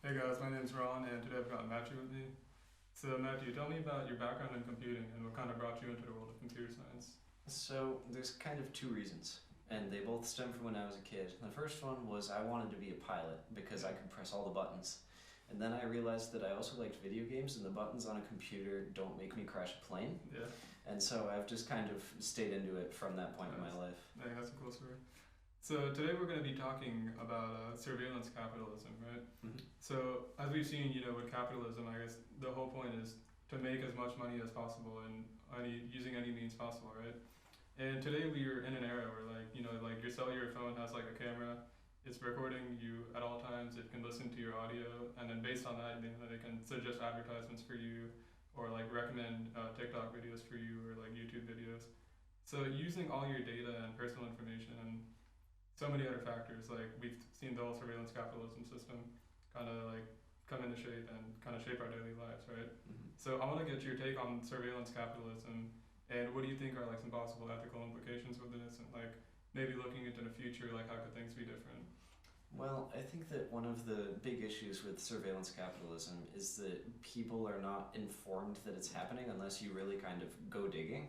Hey guys, my name's Ron, and today I've got Matthew with me. So Matthew, tell me about your background in computing and what kind of brought you into the world of computer science. So there's kind of two reasons, and they both stem from when I was a kid. The first one was I wanted to be a pilot because I could press all the buttons. And then I realized that I also liked video games, and the buttons on a computer don't make me crash a plane. Yeah, And so I've just kind of stayed into it from that point in my nice. life. I think that's a cool story. So today we're going to be talking about surveillance capitalism, right? Mhm. So as we've seen, with capitalism, I guess the whole point is to make as much money as possible and using any means possible, right? And today we are in an era where like your cellular phone has like a camera. It's recording you at all times. It can listen to your audio, and then based on that, it can suggest advertisements for you, or like recommend TikTok videos for you, or like YouTube videos. So using all your data and personal information and so many other factors, like we've seen the whole surveillance capitalism system kind of like come into shape and kind of shape our daily lives, right? Mhm. So I want to get your take on surveillance capitalism, and what do you think are like some possible ethical implications with this, and like maybe looking into the future, like how could things be different? Well, I think that one of the big issues with surveillance capitalism is that people are not informed that it's happening unless you really kind of go digging.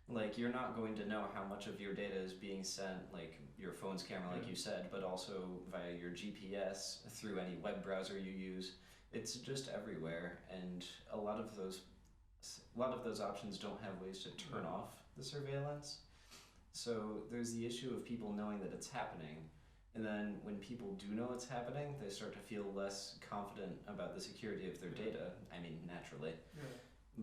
Like, you're not going to know how much of your data is being sent, like your phone's camera, like Yeah, you said, but also via your GPS, through any web browser you use. It's just everywhere, and a lot of those options don't have ways to turn yeah, off the surveillance. So there's the issue of people knowing that it's happening, and then when people do know it's happening, they start to feel less confident about the security of their yeah, data. I mean, naturally. yeah,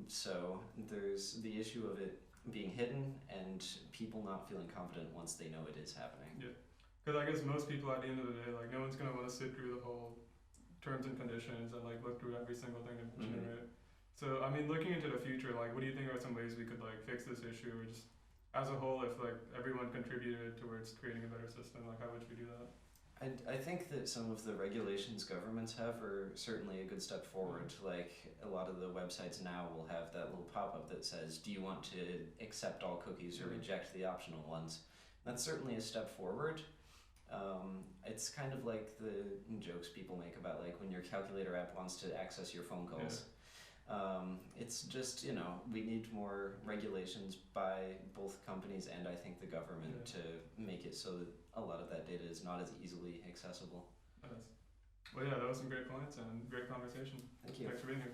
So there's the issue of it being hidden and people not feeling confident once they know it is happening. yeah. Because I guess most people at the end of the day, like no one's gonna want to sit through the whole terms and conditions and like look through every single thing they mention, Hmm. right? So I mean, looking into the future, like what do you think are some ways we could like fix this issue, or just as a whole, if like everyone contributed towards creating a better system, like how would we do that? I think that some of the regulations governments have are certainly a good step Yeah, forward. Like, a lot of the websites now will have that little pop up that says, do you want to accept all cookies or yeah, reject the optional ones? That's certainly a step forward. It's kind of like the jokes people make about like when your calculator app wants to access your phone yeah, calls. It's just, we need more regulations by both companies and I think the government yeah. to make it so that a lot of that data is not as easily accessible. Nice. Well, yeah, that was some great points and great conversation. Thank you. Thanks for being here.